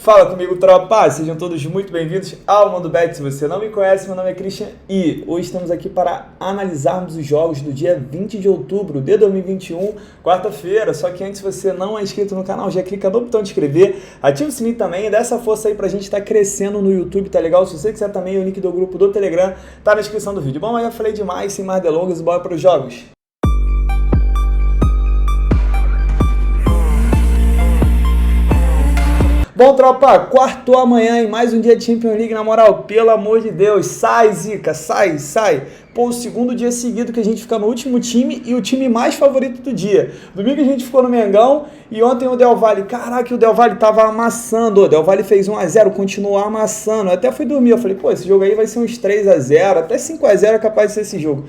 Fala comigo, tropa! Sejam todos muito bem-vindos ao Mundo Bet. Se você não me conhece, meu nome é Christian e hoje estamos aqui para analisarmos os jogos do dia 20 de outubro de 2021, quarta-feira. Só que antes, se você não é inscrito no canal, já clica no botão de inscrever, ativa o sininho também e dá essa força aí pra gente estar crescendo no YouTube, tá legal? Se você quiser também, o link do grupo do Telegram tá na descrição do vídeo. Bom, mas já falei demais, sem mais delongas, bora para os jogos. Bom, tropa, quartou amanhã em mais um dia de Champions League, na moral, pelo amor de Deus, sai Zica, sai. Pô, o segundo dia seguido que a gente fica no último time e o time mais favorito do dia. Domingo a gente ficou no Mengão e ontem o Del Valle, caraca, o Del Valle tava amassando, o Del Valle fez 1-0, continuou amassando, eu até fui dormir, eu falei, pô, esse jogo aí vai ser uns 3-0, até 5-0 é capaz de ser esse jogo.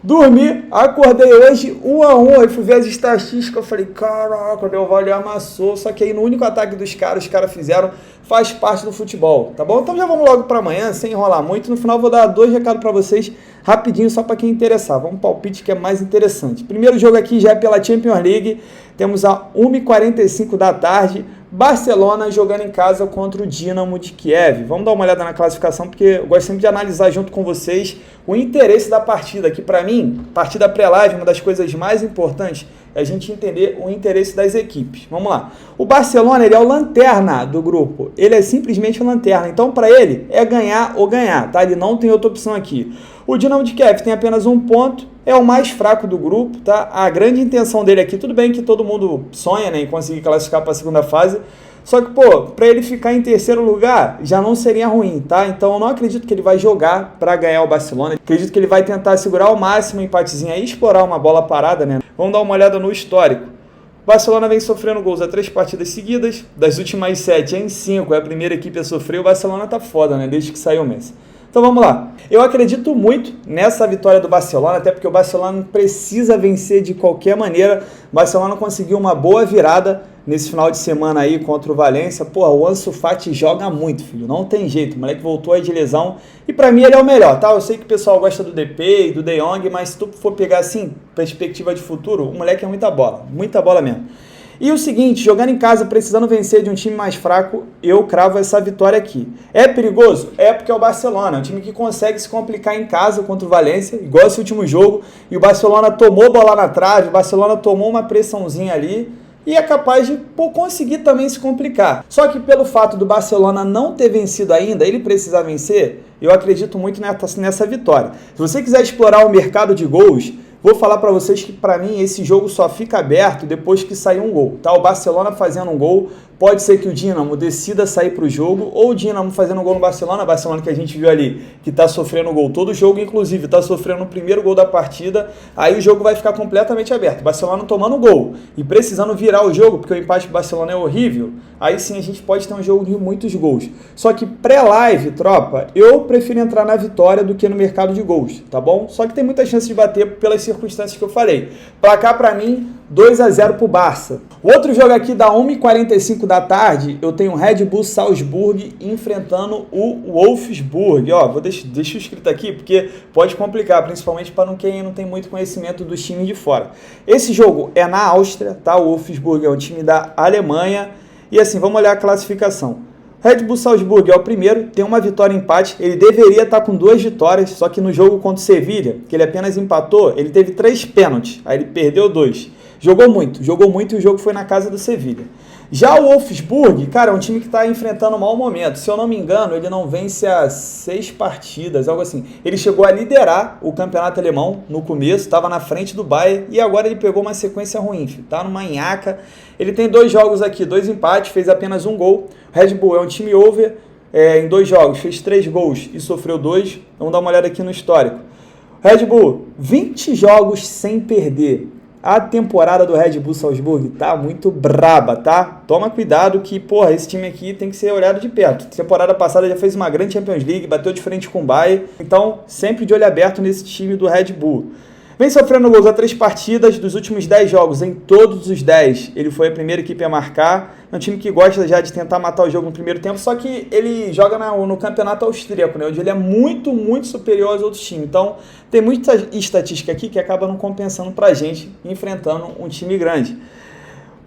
Dormi, acordei hoje 1-1, aí fui ver as estatísticas, eu falei, caraca, o Del Valle amassou, só que aí no único ataque dos caras, os caras fizeram, faz parte do futebol, tá bom? Então já vamos logo para amanhã, sem enrolar muito, no final eu vou dar 2 recados para vocês, rapidinho, só para quem interessar, vamos palpite que é mais interessante. Primeiro jogo aqui já é pela Champions League, temos a 1h45 da tarde, Barcelona jogando em casa contra o Dinamo de Kiev. Vamos dar uma olhada na classificação, porque eu gosto sempre de analisar junto com vocês o interesse da partida, que para mim, partida pré-live, uma das coisas mais importantes é a gente entender o interesse das equipes. Vamos lá. O Barcelona, ele é o lanterna do grupo, ele é simplesmente o lanterna, então para ele é ganhar ou ganhar, tá? Ele não tem outra opção aqui. O Dinamo de Kiev tem apenas 1 ponto, é o mais fraco do grupo, tá? A grande intenção dele aqui, tudo bem que todo mundo sonha, né, em conseguir classificar para a segunda fase, só que, pô, para ele ficar em terceiro lugar já não seria ruim, tá? Então eu não acredito que ele vai jogar para ganhar o Barcelona, acredito que ele vai tentar segurar ao máximo o empatezinho aí, explorar uma bola parada, né? Vamos dar uma olhada no histórico. O Barcelona vem sofrendo gols há 3 partidas seguidas, das últimas 7 em 5 é a primeira equipe a sofrer, o Barcelona tá foda, né, desde que saiu o Messi. Então vamos lá, eu acredito muito nessa vitória do Barcelona, até porque o Barcelona precisa vencer de qualquer maneira. O Barcelona conseguiu uma boa virada nesse final de semana aí contra o Valência. Pô, o Ansu Fati joga muito, filho, não tem jeito, o moleque voltou aí de lesão e pra mim ele é o melhor, tá? Eu sei que o pessoal gosta do Depay, do De Jong, mas se tu for pegar assim, perspectiva de futuro, o moleque é muita bola mesmo. E o seguinte, jogando em casa, precisando vencer de um time mais fraco, eu cravo essa vitória aqui. É perigoso? É, porque é o Barcelona, um time que consegue se complicar em casa contra o Valência, igual esse último jogo, e o Barcelona tomou bola na trave, o Barcelona tomou uma pressãozinha ali, e é capaz de conseguir também se complicar. Só que pelo fato do Barcelona não ter vencido ainda, ele precisar vencer, eu acredito muito nessa vitória. Se você quiser explorar o mercado de gols, vou falar para vocês que para mim esse jogo só fica aberto depois que sair um gol, tá? O Barcelona fazendo um gol, pode ser que o Dinamo decida sair para o jogo, ou o Dinamo fazendo um gol no Barcelona que a gente viu ali, que está sofrendo gol todo jogo, inclusive está sofrendo o primeiro gol da partida, aí o jogo vai ficar completamente aberto. O Barcelona tomando gol e precisando virar o jogo, porque o empate do Barcelona é horrível, aí sim a gente pode ter um jogo de muitos gols. Só que pré-live, tropa, eu prefiro entrar na vitória do que no mercado de gols, tá bom? Só que tem muita chance de bater pelas circunstâncias que eu falei. Placar para mim, 2-0 pro Barça. O outro jogo aqui da 1h45 da tarde, eu tenho o Red Bull Salzburg enfrentando o Wolfsburg. Ó, deixa escrito aqui porque pode complicar, principalmente para quem não tem muito conhecimento dos times de fora. Esse jogo é na Áustria, tá? O Wolfsburg é um time da Alemanha. E assim, vamos olhar a classificação. Red Bull Salzburg é o primeiro, tem uma vitória e empate, ele deveria estar com 2 vitórias, só que no jogo contra o Sevilha, que ele apenas empatou, ele teve 3 pênaltis, aí ele perdeu 2. Jogou muito e o jogo foi na casa do Sevilha. Já o Wolfsburg, cara, é um time que está enfrentando um mau momento. Se eu não me engano, ele não vence há 6 partidas, algo assim. Ele chegou a liderar o campeonato alemão no começo, estava na frente do Bayern e agora ele pegou uma sequência ruim, filho. Tá numa nhaca. Ele tem 2 jogos aqui, 2 empates, fez apenas 1 gol. O Red Bull é um time over, em 2 jogos, fez 3 gols e sofreu 2. Vamos dar uma olhada aqui no histórico. Red Bull, 20 jogos sem perder. A temporada do Red Bull Salzburg tá muito braba, tá? Toma cuidado que, porra, esse time aqui tem que ser olhado de perto. Temporada passada já fez uma grande Champions League, bateu de frente com o Bayern, então sempre de olho aberto nesse time do Red Bull. Vem sofrendo gols a 3 partidas, dos últimos 10 jogos, em todos os 10, ele foi a primeira equipe a marcar. É um time que gosta já de tentar matar o jogo no primeiro tempo, só que ele joga no campeonato austríaco, né, onde ele é muito, muito superior aos outros times. Então, tem muita estatística aqui que acaba não compensando pra gente enfrentando um time grande.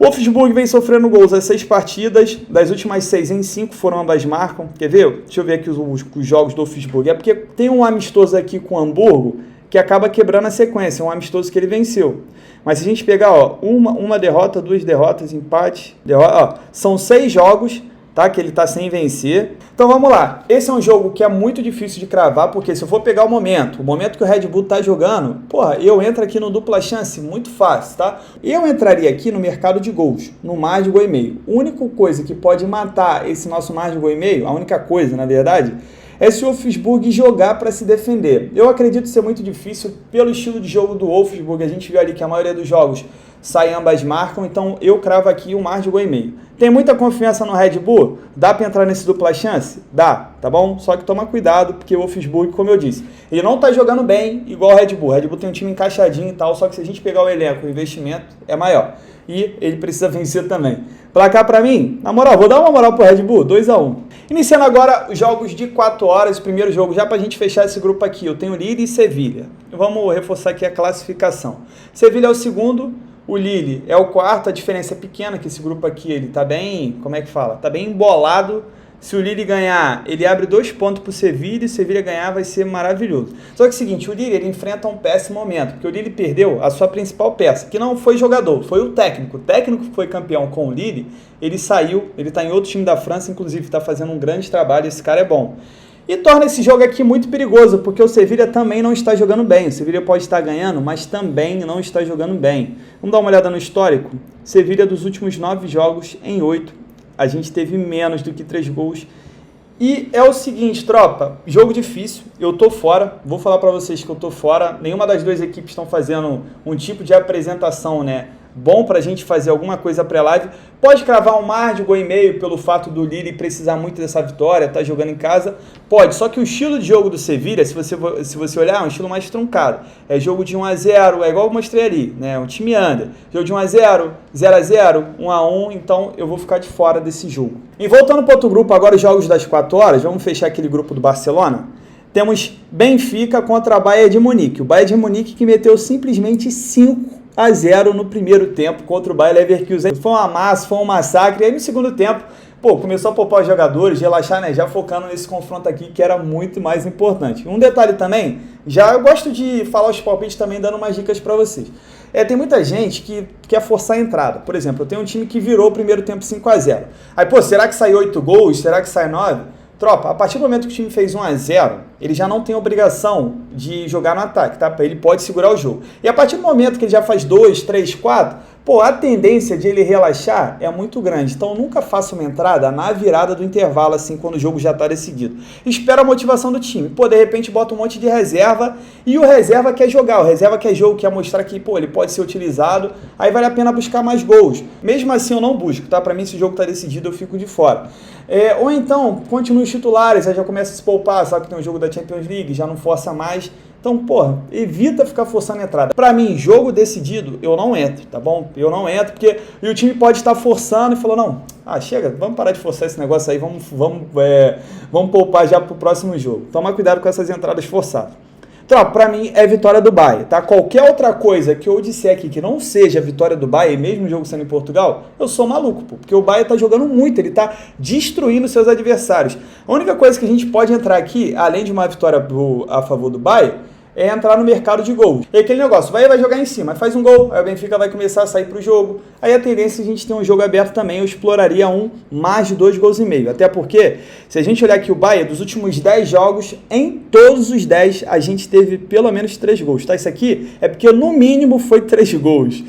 O Wolfsburg vem sofrendo gols às 6 partidas, das últimas 6 em 5 foram ambas marcam. Quer ver? Deixa eu ver aqui os jogos do Wolfsburg. É porque tem um amistoso aqui com o Hamburgo que acaba quebrando a sequência, um amistoso que ele venceu. Mas se a gente pegar, ó, uma derrota, 2 derrotas, empate, derrota, ó, são 6 jogos, tá, que ele tá sem vencer. Então vamos lá, esse é um jogo que é muito difícil de cravar, porque se eu for pegar o momento que o Red Bull tá jogando, porra, eu entro aqui no dupla chance, muito fácil, tá? Eu entraria aqui no mercado de gols, no mais de gol e meio. A única coisa que pode matar esse nosso mais de gol e meio, a única coisa, na verdade, é se o Wolfsburg jogar para se defender. Eu acredito ser muito difícil pelo estilo de jogo do Wolfsburg. A gente viu ali que a maioria dos jogos sai ambas marcam, então eu cravo aqui o mais de gol e meio. Tem muita confiança no Red Bull? Dá para entrar nesse dupla chance? Dá, tá bom? Só que toma cuidado, porque o Wolfsburg, como eu disse, ele não tá jogando bem igual o Red Bull. O Red Bull tem um time encaixadinho e tal, só que se a gente pegar o elenco, o investimento é maior. E ele precisa vencer também. Placar para mim, na moral, vou dar uma moral pro Red Bull, 2-1. Iniciando agora os jogos de 4 horas, o primeiro jogo, já pra gente fechar esse grupo aqui, eu tenho Lille e Sevilha. Vamos reforçar aqui a classificação. Sevilha é o segundo, o Lille é o quarto, a diferença é pequena, que esse grupo aqui, ele tá bem, como é que fala? Tá bem embolado. Se o Lille ganhar, ele abre 2 pontos pro Sevilha, e se o Sevilha ganhar vai ser maravilhoso. Só que é o seguinte, o Lille ele enfrenta um péssimo momento, porque o Lille perdeu a sua principal peça, que não foi jogador, foi o técnico. O técnico que foi campeão com o Lille, ele saiu, ele tá em outro time da França, inclusive está fazendo um grande trabalho, esse cara é bom. E torna esse jogo aqui muito perigoso, porque o Sevilha também não está jogando bem. O Sevilha pode estar ganhando, mas também não está jogando bem. Vamos dar uma olhada no histórico? Sevilha dos últimos 9 jogos, em 8, a gente teve menos do que 3 gols. E é o seguinte, tropa, jogo difícil, eu tô fora, vou falar para vocês que eu tô fora, nenhuma das duas equipes estão fazendo um tipo de apresentação, né, bom pra gente fazer alguma coisa pré-live. Pode cravar um mar de gol e meio pelo fato do Lille precisar muito dessa vitória, tá jogando em casa, pode, só que o estilo de jogo do Sevilha, se você olhar, é um estilo mais truncado, é jogo de 1-0, é igual eu mostrei ali, né, um time anda, jogo de 1-0, 0-0, 1-1, então eu vou ficar de fora desse jogo. E voltando para outro grupo, agora os jogos das 4 horas, vamos fechar aquele grupo do Barcelona. Temos Benfica contra a Bayern de Munique, o Bayern de Munique que meteu simplesmente 5-0 no primeiro tempo contra o Bayer Leverkusen. Foi um amasso, foi um massacre. E aí no segundo tempo, pô, começou a poupar os jogadores, relaxar, né? Já focando nesse confronto aqui que era muito mais importante. Um detalhe também, já eu gosto de falar os palpites também dando umas dicas para vocês. Tem muita gente que quer forçar a entrada. Por exemplo, eu tenho um time que virou o primeiro tempo 5-0. Aí, pô, será que sai 8 gols? Será que sai 9? Tropa, a partir do momento que o time fez 1-0, ele já não tem obrigação de jogar no ataque, tá? Ele pode segurar o jogo. E a partir do momento que ele já faz 2, 3, 4, pô, a tendência de ele relaxar é muito grande. Então, nunca faça uma entrada na virada do intervalo, assim, quando o jogo já está decidido. Espera a motivação do time. Pô, de repente bota um monte de reserva e o reserva quer jogar. O reserva quer jogo, quer mostrar que, pô, ele pode ser utilizado. Aí vale a pena buscar mais gols. Mesmo assim, eu não busco, tá? Pra mim, se o jogo está decidido, eu fico de fora. Ou então, continue os titulares, aí já começa a se poupar, sabe que tem um jogo da Champions League, já não força mais. Então, porra, evita ficar forçando a entrada. Pra mim, jogo decidido, eu não entro, tá bom? Eu não entro, porque e o time pode estar forçando e falou, não, chega, vamos parar de forçar esse negócio aí, vamos poupar já pro próximo jogo. Toma cuidado com essas entradas forçadas. Tropa, pra mim é vitória do Bayern, tá? Qualquer outra coisa que eu disser aqui que não seja a vitória do Bayern, mesmo o jogo sendo em Portugal, eu sou maluco, pô, porque o Bayern tá jogando muito, ele tá destruindo seus adversários. A única coisa que a gente pode entrar aqui, além de uma vitória a favor do Bayern, é entrar no mercado de gols. E aquele negócio, vai jogar em cima, faz um gol, aí o Benfica vai começar a sair pro jogo. Aí a tendência é a gente ter um jogo aberto também, eu exploraria mais de 2 gols e meio. Até porque, se a gente olhar aqui o Bayern, dos últimos 10 jogos, em todos os 10, a gente teve pelo menos 3 gols, tá? Isso aqui é porque no mínimo foi 3 gols.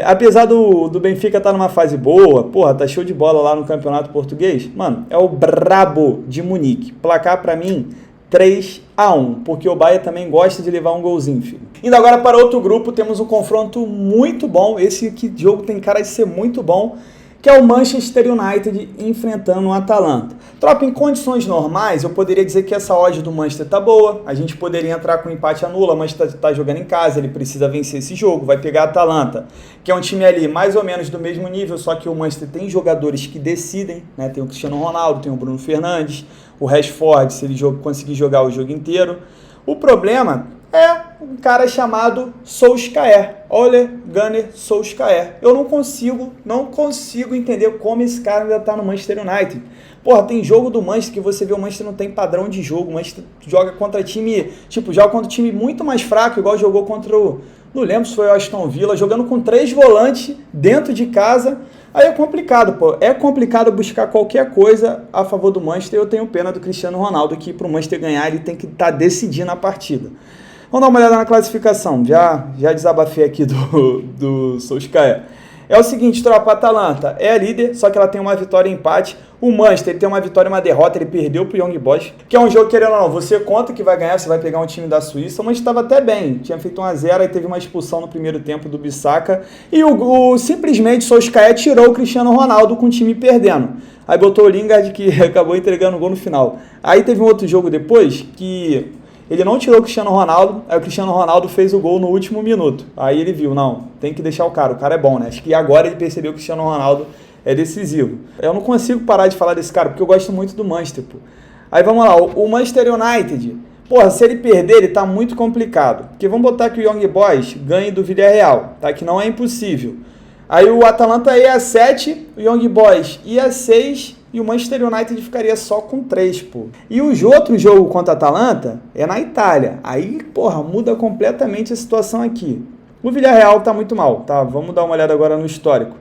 Apesar do Benfica estar numa fase boa, porra, tá show de bola lá no Campeonato Português, mano, é o brabo de Munique. Placar pra mim, 3-1, porque o Bayern também gosta de levar um golzinho, filho. Indo agora para outro grupo, temos um confronto muito bom, esse jogo tem cara de ser muito bom, que é o Manchester United enfrentando o Atalanta. Tropa, em condições normais, eu poderia dizer que essa odd do Manchester tá boa, a gente poderia entrar com empate anula, o Manchester tá jogando em casa, ele precisa vencer esse jogo, vai pegar a Atalanta, que é um time ali mais ou menos do mesmo nível, só que o Manchester tem jogadores que decidem, né? Tem o Cristiano Ronaldo, tem o Bruno Fernandes, o Rashford, se ele conseguir jogar o jogo inteiro. O problema é um cara chamado Solskjaer, Ole Gunnar Solskjaer. Eu não consigo entender como esse cara ainda tá no Manchester United. Porra, tem jogo do Manchester que você vê o Manchester não tem padrão de jogo, o Manchester joga contra time, joga contra time muito mais fraco, igual jogou contra o, não lembro se foi o Aston Villa, jogando com 3 volantes dentro de casa. Aí é complicado, pô. É complicado buscar qualquer coisa a favor do Manchester. Eu tenho pena do Cristiano Ronaldo, que para o Manchester ganhar ele tem que estar decidindo a partida. Vamos dar uma olhada na classificação. Já desabafei aqui do Solskjaer. É o seguinte, tropa, a Atalanta é a líder, só que ela tem uma vitória e empate. O Manchester ele tem uma vitória e uma derrota, ele perdeu pro Young Boys, que é um jogo, querendo ou não, você conta que vai ganhar, você vai pegar um time da Suíça, mas estava até bem, tinha feito 1-0, aí teve uma expulsão no primeiro tempo do Bissaka, e simplesmente o Solskjaer tirou o Cristiano Ronaldo com o time perdendo. Aí botou o Lingard, que acabou entregando o gol no final. Aí teve um outro jogo depois, que ele não tirou o Cristiano Ronaldo, aí o Cristiano Ronaldo fez o gol no último minuto. Aí ele viu, não, tem que deixar o cara é bom, né? Acho que agora ele percebeu que o Cristiano Ronaldo é decisivo. Eu não consigo parar de falar desse cara, porque eu gosto muito do Manchester, pô. Aí vamos lá, o Manchester United, porra, se ele perder, ele tá muito complicado. Porque vamos botar que o Young Boys ganhe do Villarreal, tá? Que não é impossível. Aí o Atalanta ia a 7, o Young Boys ia a 6... e o Manchester United ficaria só com 3, pô. E o outro jogo contra a Atalanta é na Itália. Aí, porra, muda completamente a situação aqui. O Villarreal tá muito mal, tá? Vamos dar uma olhada agora no histórico.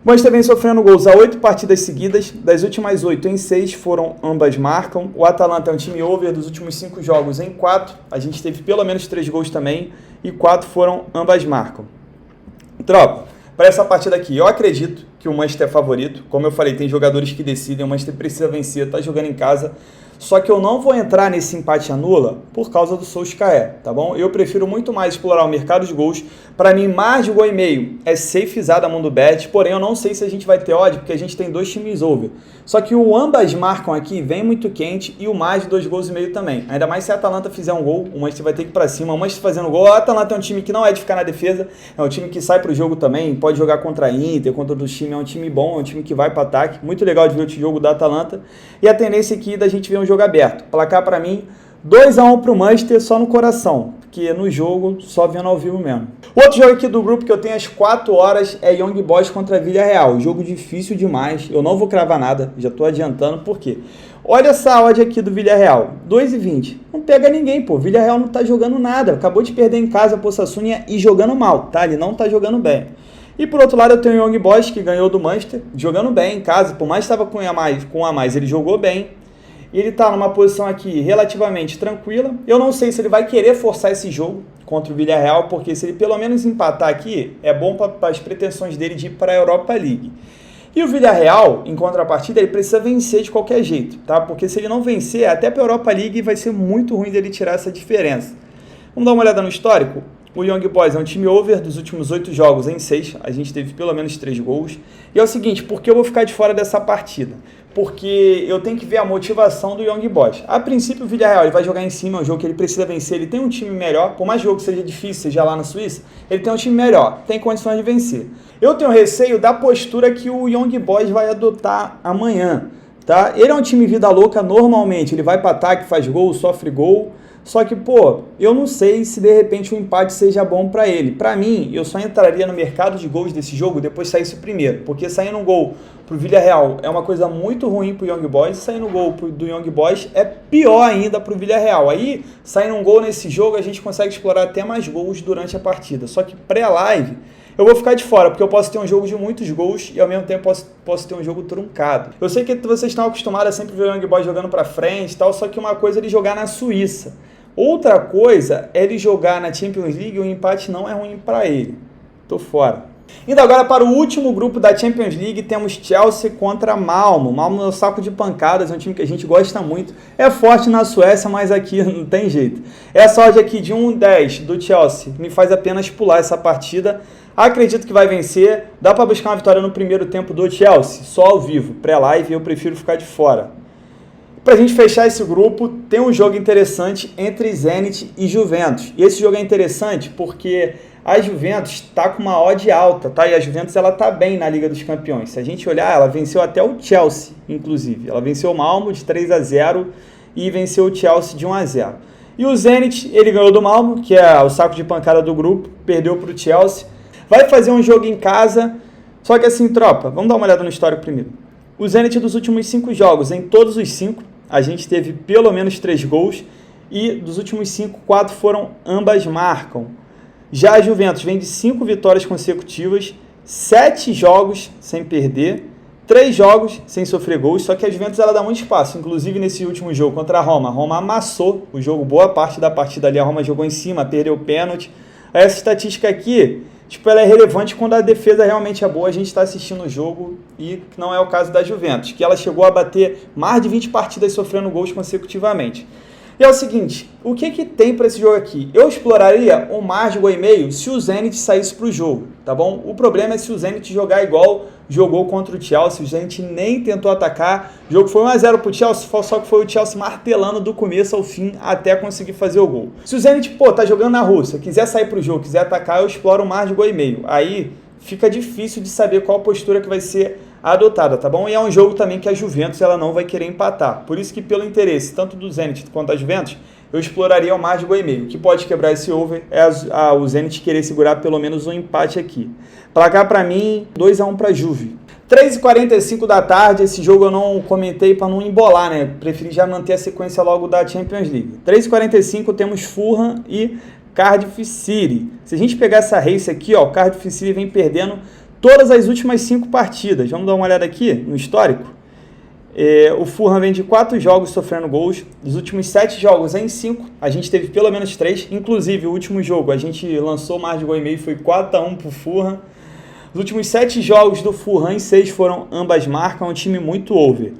O Manchester vem sofrendo gols a 8 partidas seguidas. Das últimas 8 em 6 foram ambas marcam. O Atalanta é um time over dos últimos 5 jogos em 4. A gente teve pelo menos 3 gols também. E 4 foram ambas marcam. Tropa, para essa partida aqui, eu acredito que o Manchester é favorito. Como eu falei, tem jogadores que decidem, o Manchester precisa vencer, tá jogando em casa. Só que eu não vou entrar nesse empate anula por causa do Solskjaer, tá bom? Eu prefiro muito mais explorar o mercado de gols. Para mim, mais de 1,5 é safezada a Mundo Bet, porém eu não sei se a gente vai ter odd, porque a gente tem 2 times over. Só que o ambas marcam aqui vem muito quente e o mais de 2,5 gols também. Ainda mais se a Atalanta fizer um gol, o Manchester vai ter que ir para cima. O Manchester fazendo gol, a Atalanta é um time que não é de ficar na defesa, é um time que sai pro jogo também, pode jogar contra a Inter, contra outros times, é um time bom, é um time que vai para ataque. Muito legal de ver o jogo da Atalanta. E a tendência aqui da gente ver um jogo aberto. Placar para mim, 2-1 pro Manchester só no coração, porque no jogo só vendo ao vivo mesmo. O outro jogo aqui do grupo que eu tenho às 4 horas é Young Boys contra Villarreal. Jogo difícil demais, eu não vou cravar nada, já tô adiantando, por quê? Olha essa odd aqui do Villarreal, 2,20. Não pega ninguém, pô. Villarreal não tá jogando nada, acabou de perder em casa pro Sassuolo e jogando mal, tá? Ele não tá jogando bem. E por outro lado eu tenho o Young Boys, que ganhou do Manchester, jogando bem em casa, por mais que estava com um a mais, ele jogou bem. E ele está numa posição aqui relativamente tranquila. Eu não sei se ele vai querer forçar esse jogo contra o Villarreal, porque se ele pelo menos empatar aqui, é bom para as pretensões dele de ir para a Europa League. E o Villarreal, em contrapartida, ele precisa vencer de qualquer jeito, tá? Porque se ele não vencer, até para a Europa League vai ser muito ruim dele tirar essa diferença. Vamos dar uma olhada no histórico? O Young Boys é um time over dos últimos 8 jogos em 6. A gente teve pelo menos 3 gols. E é o seguinte, por que eu vou ficar de fora dessa partida? Porque eu tenho que ver a motivação do Young Boys. A princípio, o Villarreal ele vai jogar em cima, é um jogo que ele precisa vencer. Ele tem um time melhor, por mais que o jogo seja difícil, seja lá na Suíça, ele tem um time melhor, tem condições de vencer. Eu tenho receio da postura que o Young Boys vai adotar amanhã. Tá? Ele é um time vida louca normalmente, ele vai para ataque, faz gol, sofre gol. Só que, pô, eu não sei se de repente o empate seja bom para ele. Para mim, eu só entraria no mercado de gols desse jogo depois de saísse o primeiro. Porque saindo um gol pro Villarreal é uma coisa muito ruim pro Young Boys. E saindo um gol do Young Boys é pior ainda pro Villarreal. Aí, saindo um gol nesse jogo, a gente consegue explorar até mais gols durante a partida. Só que pré-live, eu vou ficar de fora, porque eu posso ter um jogo de muitos gols e ao mesmo tempo posso ter um jogo truncado. Eu sei que vocês estão acostumados a sempre ver o Young Boys jogando para frente e tal, só que uma coisa é ele jogar na Suíça. Outra coisa é ele jogar na Champions League e o empate não é ruim para ele. Tô fora. Indo agora para o último grupo da Champions League, temos Chelsea contra Malmo. Malmo é um saco de pancadas, é um time que a gente gosta muito. É forte na Suécia, mas aqui não tem jeito. Essa odd aqui de 1,10 do Chelsea me faz apenas pular essa partida. Acredito que vai vencer. Dá para buscar uma vitória no primeiro tempo do Chelsea, só ao vivo. Pré-live eu prefiro ficar de fora. Para a gente fechar esse grupo, tem um jogo interessante entre Zenit e Juventus. E esse jogo é interessante porque a Juventus está com uma odd alta, tá? E a Juventus ela tá bem na Liga dos Campeões. Se a gente olhar, ela venceu até o Chelsea, inclusive. Ela venceu o Malmo de 3-0 e venceu o Chelsea de 1-0. E o Zenit, ele ganhou do Malmo, que é o saco de pancada do grupo, perdeu para o Chelsea. Vai fazer um jogo em casa, só que assim, tropa, vamos dar uma olhada no histórico primeiro. O Zenit dos últimos 5 jogos, em todos os 5, a gente teve pelo menos 3 gols, e dos últimos 5, 4 foram ambas marcam. Já a Juventus vem de 5 vitórias consecutivas, 7 jogos sem perder, 3 jogos sem sofrer gols, só que a Juventus ela dá muito espaço, inclusive nesse último jogo contra a Roma. A Roma amassou o jogo, boa parte da partida ali, a Roma jogou em cima, perdeu o pênalti. Essa estatística aqui, ela é relevante quando a defesa realmente é boa, a gente está assistindo o jogo e não é o caso da Juventus, que ela chegou a bater mais de 20 partidas sofrendo gols consecutivamente. E é o seguinte, o que tem para esse jogo aqui? Eu exploraria um mais de gol e meio se o Zenit saísse para o jogo, tá bom? O problema é se o Zenit jogar igual jogou contra o Chelsea, o Zenit nem tentou atacar, o jogo foi 1-0 para o Chelsea, só que foi o Chelsea martelando do começo ao fim até conseguir fazer o gol. Se o Zenit, tá jogando na Rússia, quiser sair para o jogo, quiser atacar, eu exploro um mais de gol e meio. Aí fica difícil de saber qual postura que vai ser adotada, tá bom? E é um jogo também que a Juventus ela não vai querer empatar. Por isso que pelo interesse tanto do Zenit quanto da Juventus, eu exploraria o mais de gol e meio. O que pode quebrar esse over é o Zenit querer segurar pelo menos um empate aqui. Placar para mim, 2-1 para Juve. 3h45 da tarde, esse jogo eu não comentei para não embolar, né? Preferi já manter a sequência logo da Champions League. 3h45 temos Fulham e Cardiff City. Se a gente pegar essa race aqui, ó, o Cardiff City vem perdendo todas as últimas 5 partidas. Vamos dar uma olhada aqui no histórico. O Fulham vem de 4 jogos sofrendo gols. Dos últimos 7 jogos em 5, a gente teve pelo menos 3. Inclusive, o último jogo, a gente lançou mais de gol e meio, foi 4-1 para o Fulham. Os últimos 7 jogos do Fulham em 6 foram ambas marcas, é um time muito over.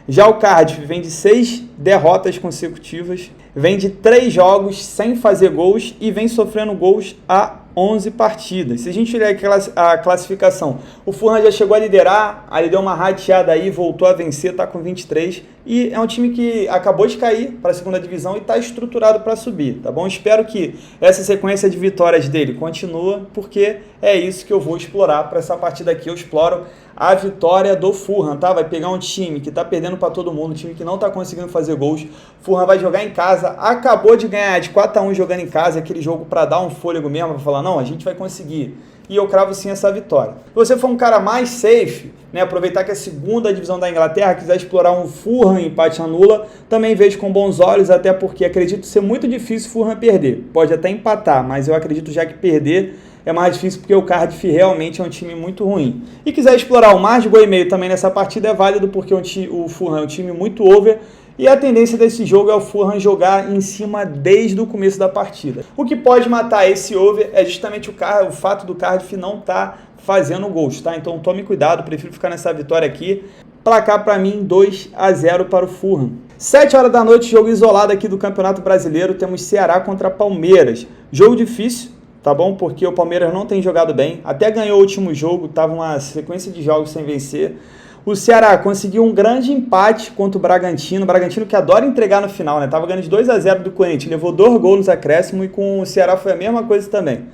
Já o Cardiff vem de 6 derrotas consecutivas, vem de 3 jogos sem fazer gols e vem sofrendo gols há 11 partidas. Se a gente olhar a classificação, o Fulham já chegou a liderar, aí deu uma rateada aí, voltou a vencer, está com 23, e é um time que acabou de cair para a segunda divisão e está estruturado para subir, tá bom? Espero que essa sequência de vitórias dele continue, porque é isso que eu vou explorar para essa partida aqui. Eu exploro a vitória do Fulham, tá? Vai pegar um time que tá perdendo para todo mundo, um time que não tá conseguindo fazer gols. Fulham vai jogar em casa, acabou de ganhar de 4-1 jogando em casa, aquele jogo para dar um fôlego mesmo, para falar, não, a gente vai conseguir. E eu cravo sim essa vitória. Se você for um cara mais safe, né, aproveitar que a segunda divisão da Inglaterra, quiser explorar um Fulham empate anula, também vejo com bons olhos, até porque acredito ser muito difícil o Fulham perder. Pode até empatar, mas eu acredito já que perder é mais difícil porque o Cardiff realmente é um time muito ruim. E quiser explorar o mais de gol e meio também nessa partida é válido, porque o Fulham é um time muito over e a tendência desse jogo é o Fulham jogar em cima desde o começo da partida. O que pode matar esse over é justamente o fato do Cardiff não estar fazendo gols, tá? Então tome cuidado, prefiro ficar nessa vitória aqui. Placar para mim 2-0 para o Fulham. 7 horas da noite, jogo isolado aqui do Campeonato Brasileiro, temos Ceará contra Palmeiras. Jogo difícil, tá bom? Porque o Palmeiras não tem jogado bem, até ganhou o último jogo, estava uma sequência de jogos sem vencer. O Ceará conseguiu um grande empate contra o Bragantino que adora entregar no final, né? Tava ganhando de 2-0 do Corinthians, levou 2 gols nos acréscimos e com o Ceará foi a mesma coisa também.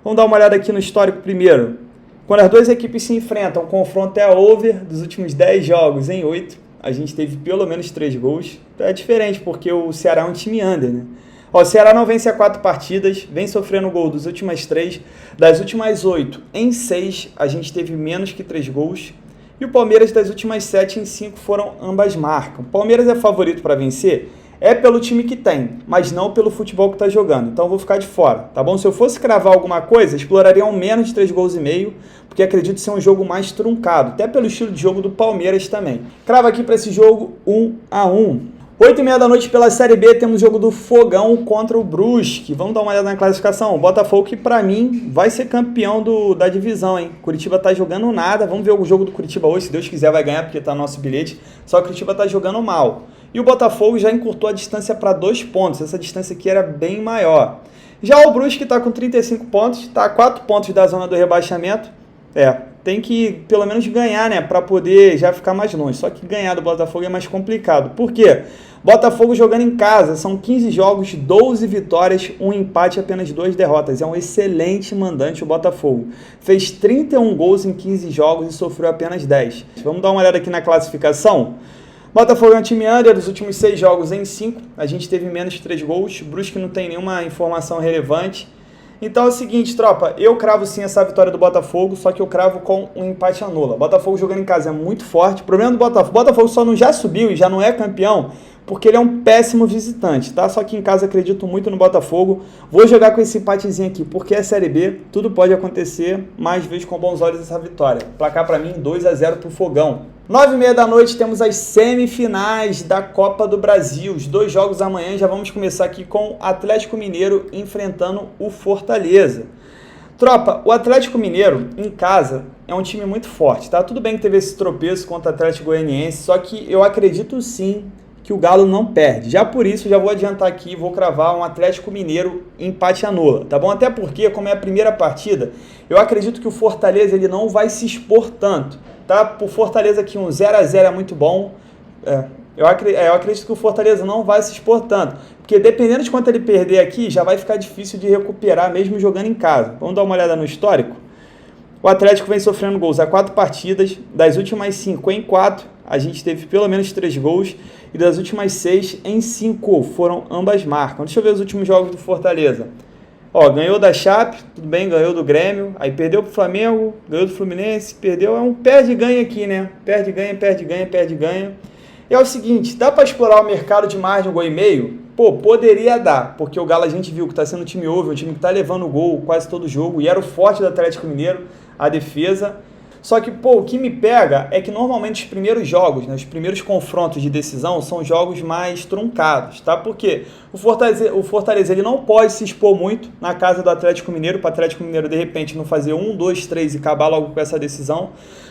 Vamos dar uma olhada aqui no histórico primeiro. Quando as duas equipes se enfrentam, o confronto é over dos últimos 10 jogos em 8. A gente teve pelo menos 3 gols. Então é diferente, porque o Ceará é um time under, né? O Ceará não vence há 4 partidas, vem sofrendo gol das últimas 3. Das últimas 8 em 6, a gente teve menos que 3 gols. E o Palmeiras das últimas 7 em 5 foram ambas marcam. O Palmeiras é favorito para vencer? É pelo time que tem, mas não pelo futebol que está jogando. Então eu vou ficar de fora, tá bom? Se eu fosse cravar alguma coisa, exploraria um menos de 3 gols e meio, porque acredito ser um jogo mais truncado, até pelo estilo de jogo do Palmeiras também. Cravo aqui para esse jogo 1-1. 8h30 da noite pela Série B, temos o jogo do Fogão contra o Brusque. Vamos dar uma olhada na classificação. O Botafogo, que pra mim vai ser campeão da divisão, hein? Curitiba tá jogando nada. Vamos ver o jogo do Curitiba hoje. Se Deus quiser vai ganhar, porque tá no nosso bilhete. Só que o Curitiba tá jogando mal. E o Botafogo já encurtou a distância para 2 pontos. Essa distância aqui era bem maior. Já o Brusque tá com 35 pontos, tá a 4 pontos da zona do rebaixamento. Tem que pelo menos ganhar, né, para poder já ficar mais longe. Só que ganhar do Botafogo é mais complicado. Por quê? Botafogo jogando em casa, são 15 jogos, 12 vitórias, 1 empate e apenas 2 derrotas. É um excelente mandante o Botafogo. Fez 31 gols em 15 jogos e sofreu apenas 10. Vamos dar uma olhada aqui na classificação. Botafogo é um time under, dos últimos 6 jogos em 5, a gente teve menos de 3 gols, Brusque não tem nenhuma informação relevante. Então é o seguinte, tropa, eu cravo sim essa vitória do Botafogo, só que eu cravo com um empate anula. Botafogo jogando em casa é muito forte, o problema do Botafogo só não já subiu e já não é campeão, porque ele é um péssimo visitante, tá? Só que em casa acredito muito no Botafogo. Vou jogar com esse empatezinho aqui, porque é Série B, tudo pode acontecer, mas vejo com bons olhos essa vitória. Placar para mim 2-0 pro Fogão. 9h30 da noite temos as semifinais da Copa do Brasil. Os 2 jogos amanhã, já vamos começar aqui com o Atlético Mineiro enfrentando o Fortaleza. Tropa, o Atlético Mineiro em casa é um time muito forte, tá? Tudo bem que teve esse tropeço contra o Atlético Goianiense, só que eu acredito sim que o Galo não perde. Já por isso, já vou adiantar aqui, vou cravar um Atlético Mineiro empate anula, tá bom? Até porque, como é a primeira partida, eu acredito que o Fortaleza ele não vai se expor tanto, tá? Por Fortaleza aqui um 0-0 é muito bom, eu acredito que o Fortaleza não vai se expor tanto, porque dependendo de quanto ele perder aqui, já vai ficar difícil de recuperar mesmo jogando em casa. Vamos dar uma olhada no histórico? O Atlético vem sofrendo gols há 4 partidas, das últimas 5 em 4, a gente teve pelo menos 3 gols, e das últimas 6 em 5 foram ambas marcas. Deixa eu ver os últimos jogos do Fortaleza. Ó, ganhou da Chape, tudo bem, ganhou do Grêmio, aí perdeu pro Flamengo, ganhou do Fluminense, perdeu, é um perde-ganha aqui, né? Perde-ganha, perde-ganha, perde-ganha. E é o seguinte, dá para explorar o mercado de mais de 1,5 gol? Pô, poderia dar, porque o Galo a gente viu que está sendo um time over, um time que está levando o gol quase todo jogo, e era o forte do Atlético Mineiro, a defesa. Só que, pô, o que me pega é que normalmente os primeiros jogos, né, os primeiros confrontos de decisão são jogos mais truncados, tá? Porque o Fortaleza ele não pode se expor muito na casa do Atlético Mineiro, para o Atlético Mineiro de repente não fazer 1, 2, 3 e acabar logo com essa decisão.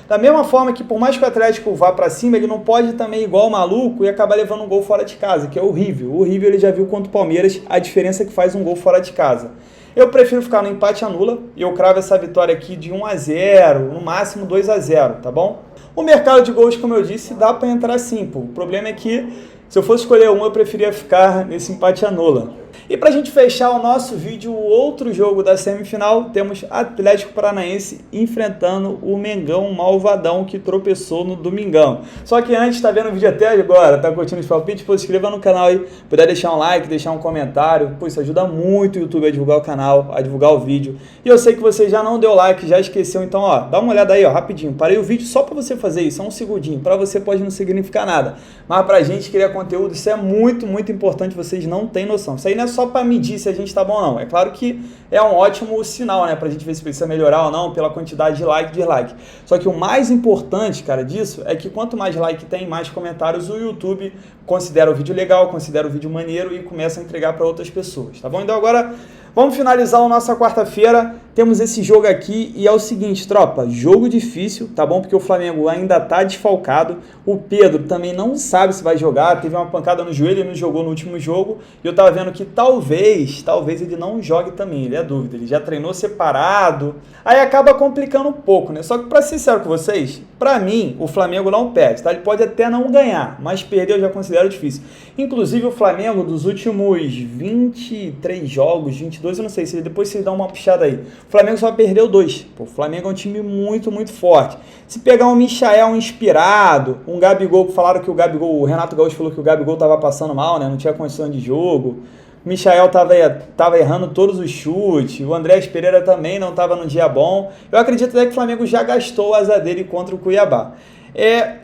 Da mesma forma que por mais que o Atlético vá para cima, ele não pode também igual maluco e acabar levando um gol fora de casa, que é horrível. O horrível ele já viu contra o Palmeiras, a diferença é que faz um gol fora de casa. Eu prefiro ficar no empate anula e eu cravo essa vitória aqui de 1-0, no máximo 2-0, tá bom? O mercado de gols, como eu disse, dá para entrar sim, pô. O problema é que se eu fosse escolher um, eu preferia ficar nesse empate anula. E pra gente fechar o nosso vídeo, o outro jogo da semifinal, temos Atlético Paranaense enfrentando o Mengão malvadão que tropeçou no domingão. Só que antes, tá vendo o vídeo até agora, tá curtindo os palpites? Pô, se inscreva no canal aí, puder deixar um like, deixar um comentário, pô, isso ajuda muito o YouTube a divulgar o canal, a divulgar o vídeo. E eu sei que você já não deu like, já esqueceu, então ó, dá uma olhada aí, ó, rapidinho. Parei o vídeo só pra você fazer isso, um segundinho. Pra você pode não significar nada, mas pra gente criar conteúdo, isso é muito, muito importante, vocês não têm noção. Isso aí não é só para medir se a gente tá bom ou não. É claro que é um ótimo sinal, né? Pra gente ver se precisa melhorar ou não pela quantidade de like e dislike. Só que o mais importante, cara, disso é que quanto mais like tem, mais comentários, o YouTube considera o vídeo legal, considera o vídeo maneiro e começa a entregar para outras pessoas, tá bom? Então agora vamos finalizar a nossa quarta-feira. Temos esse jogo aqui e é o seguinte, tropa, jogo difícil, tá bom? Porque o Flamengo ainda tá desfalcado, o Pedro também não sabe se vai jogar, teve uma pancada no joelho, ele não jogou no último jogo, e eu tava vendo que talvez ele não jogue também, ele é dúvida, ele já treinou separado, aí acaba complicando um pouco, né? Só que pra ser sincero com vocês, pra mim, o Flamengo não perde, tá? Ele pode até não ganhar, mas perder eu já considero difícil. Inclusive o Flamengo, dos últimos 23 jogos, 22, eu não sei, se depois vocês dão uma puxada aí, o Flamengo só perdeu 2. Pô, o Flamengo é um time muito, muito forte. Se pegar um Michael inspirado, um Gabigol, que falaram que o Renato Gaúcho falou que o Gabigol tava passando mal, né? Não tinha condição de jogo. O Michael tava errando todos os chutes. O Andrés Pereira também não tava no dia bom. Eu acredito até que o Flamengo já gastou a asa dele contra o Cuiabá.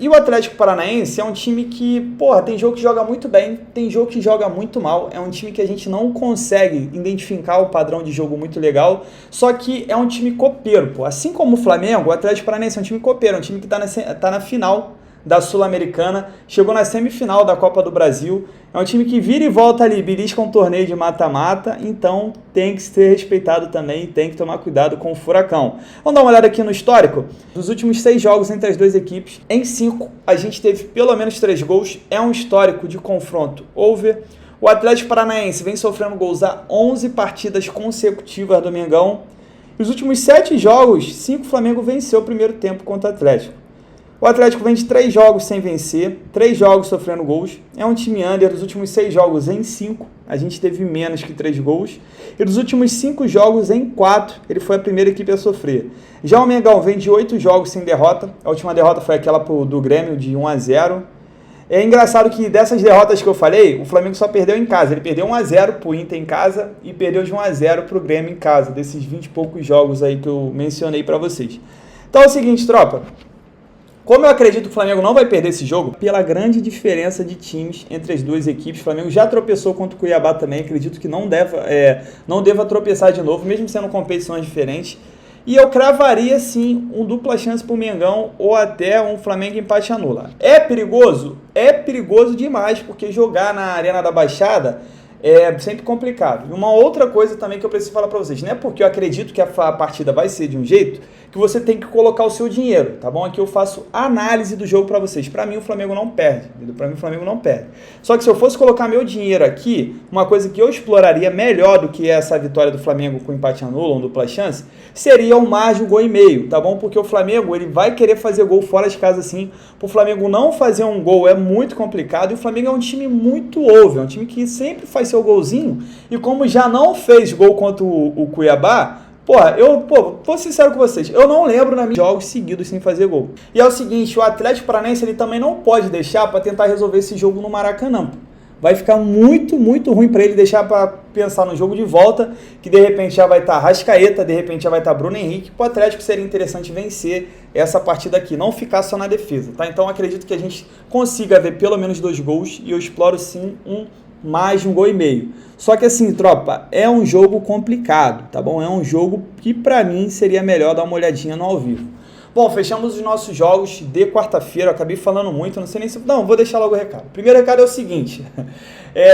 E o Atlético Paranaense é um time que, porra, tem jogo que joga muito bem, tem jogo que joga muito mal, é um time que a gente não consegue identificar o padrão de jogo muito legal, só que é um time copeiro, pô. Assim como o Flamengo, o Atlético Paranaense é um time copeiro, é um time que tá na final da Sul-Americana, chegou na semifinal da Copa do Brasil, é um time que vira e volta ali, belisca um torneio de mata-mata, então tem que ser respeitado também, tem que tomar cuidado com o furacão. Vamos dar uma olhada aqui no histórico. Dos últimos 6 jogos entre as duas equipes, em 5 a gente teve pelo menos 3 gols, é um histórico de confronto over. O Atlético Paranaense vem sofrendo gols há 11 partidas consecutivas do Mengão. Nos últimos 7 jogos, 5 Flamengo venceu o primeiro tempo contra o Atlético. O Atlético vem de 3 jogos sem vencer, 3 jogos sofrendo gols. É um time under, dos últimos 6 jogos em 5, a gente teve menos que 3 gols. E dos últimos 5 jogos em 4, ele foi a primeira equipe a sofrer. Já o Mengão vem de 8 jogos sem derrota, a última derrota foi aquela do Grêmio de 1-0. É engraçado que dessas derrotas que eu falei, o Flamengo só perdeu em casa. Ele perdeu 1-0 pro Inter em casa e perdeu de 1-0 pro Grêmio em casa, desses 20 e poucos jogos aí que eu mencionei pra vocês. Então é o seguinte, tropa. Como eu acredito que o Flamengo não vai perder esse jogo, pela grande diferença de times entre as duas equipes, o Flamengo já tropeçou contra o Cuiabá também, acredito que não deva tropeçar de novo, mesmo sendo competições diferentes. E eu cravaria, sim, um dupla chance pro Mengão ou até um Flamengo empate anula. É perigoso? É perigoso demais, porque jogar na Arena da Baixada é sempre complicado. E uma outra coisa também que eu preciso falar para vocês, não é porque eu acredito que a partida vai ser de um jeito que você tem que colocar o seu dinheiro, tá bom? Aqui eu faço análise do jogo para vocês. Para mim o Flamengo não perde, entendeu? Para mim o Flamengo não perde. Só que se eu fosse colocar meu dinheiro aqui, uma coisa que eu exploraria melhor do que essa vitória do Flamengo com empate anula ou dupla chance, seria um margem, 1,5 gol, tá bom? Porque o Flamengo, ele vai querer fazer gol fora de casa sim. Pro Flamengo não fazer um gol é muito complicado e o Flamengo é um time muito over, é um time que sempre faz seu golzinho e como já não fez gol contra o Cuiabá, vou ser sincero com vocês, eu não lembro na minha jogos seguidos sem fazer gol. E é o seguinte, o Atlético Paranaense ele também não pode deixar para tentar resolver esse jogo no Maracanã. Vai ficar muito, muito ruim para ele deixar para pensar no jogo de volta, que de repente já vai estar Arrascaeta, de repente já vai estar Bruno Henrique. Para o Atlético seria interessante vencer essa partida aqui, não ficar só na defesa, tá? Então acredito que a gente consiga ver pelo menos 2 gols e eu exploro sim mais de 1,5 gol. Só que assim, tropa, é um jogo complicado, tá bom? É um jogo que pra mim seria melhor dar uma olhadinha no ao vivo. Bom, fechamos os nossos jogos de quarta-feira, eu acabei falando muito, não sei nem se... Não, vou deixar logo o recado. O primeiro recado é o seguinte,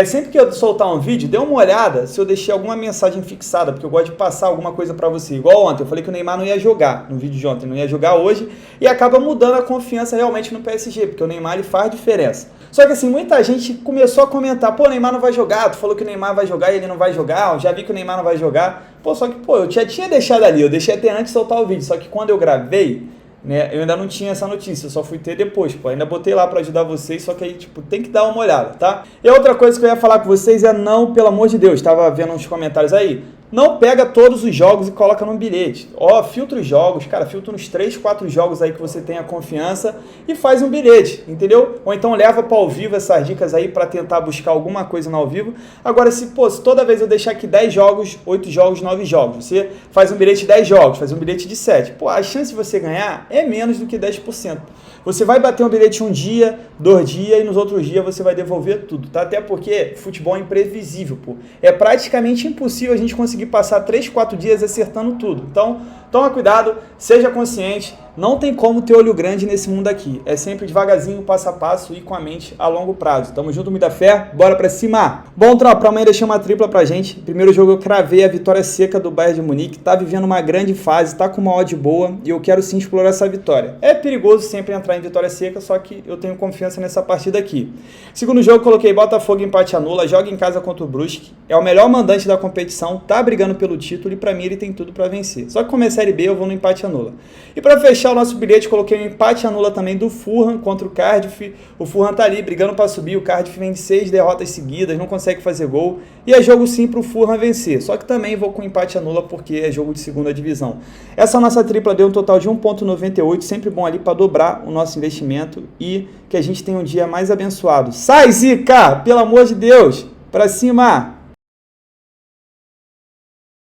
sempre que eu soltar um vídeo, dê uma olhada se eu deixei alguma mensagem fixada, porque eu gosto de passar alguma coisa pra você. Igual ontem, eu falei que o Neymar não ia jogar, no vídeo de ontem, não ia jogar hoje, e acaba mudando a confiança realmente no PSG, porque o Neymar ele faz diferença. Só que assim, muita gente começou a comentar, pô, o Neymar não vai jogar, tu falou que o Neymar vai jogar e ele não vai jogar, eu já vi que o Neymar não vai jogar. Só que, eu já tinha deixado ali, eu deixei até antes de soltar o vídeo, só que quando eu gravei, né, eu ainda não tinha essa notícia, eu só fui ter depois, ainda botei lá pra ajudar vocês, só que aí, tem que dar uma olhada, tá? E outra coisa que eu ia falar com vocês é não, pelo amor de Deus, tava vendo uns comentários aí, não pega todos os jogos e coloca num bilhete. Filtra os jogos, cara, filtra uns 3, 4 jogos aí que você tenha confiança e faz um bilhete, entendeu? Ou então leva para ao vivo essas dicas aí para tentar buscar alguma coisa no ao vivo. Agora, se toda vez eu deixar aqui 10 jogos, 8 jogos, 9 jogos, você faz um bilhete de 10 jogos, faz um bilhete de 7. A chance de você ganhar é menos do que 10%. Você vai bater um bilhete um dia, 2 dias e nos outros dias você vai devolver tudo, tá? Até porque futebol é imprevisível, É praticamente impossível a gente conseguir passar 3, 4 dias acertando tudo. Então, toma cuidado, seja consciente, não tem como ter olho grande nesse mundo aqui. É sempre devagarzinho, passo a passo e com a mente a longo prazo. Tamo junto, muita fé, bora pra cima! Bom, tropa, amanhã deixei uma tripla pra gente. Primeiro jogo eu cravei a vitória seca do Bayern de Munique, tá vivendo uma grande fase, tá com uma odd boa e eu quero sim explorar essa vitória. É perigoso sempre entrar em vitória seca, só que eu tenho confiança nessa partida aqui. Segundo jogo, coloquei Botafogo empate anula, joga em casa contra o Brusque, é o melhor mandante da competição, tá brigando pelo título e pra mim ele tem tudo pra vencer. Só que como é Série B, eu vou no empate anula. E pra fechar o nosso bilhete, coloquei um empate anula também do Fulham contra o Cardiff. O Fulham tá ali brigando pra subir, o Cardiff vem de 6 derrotas seguidas, não consegue fazer gol, e é jogo sim pro Fulham vencer. Só que também vou com empate anula porque é jogo de segunda divisão. Essa nossa tripla deu um total de 1,98, sempre bom ali pra dobrar o nosso investimento e que a gente tenha um dia mais abençoado. Sai, Zica! Pelo amor de Deus! Pra cima!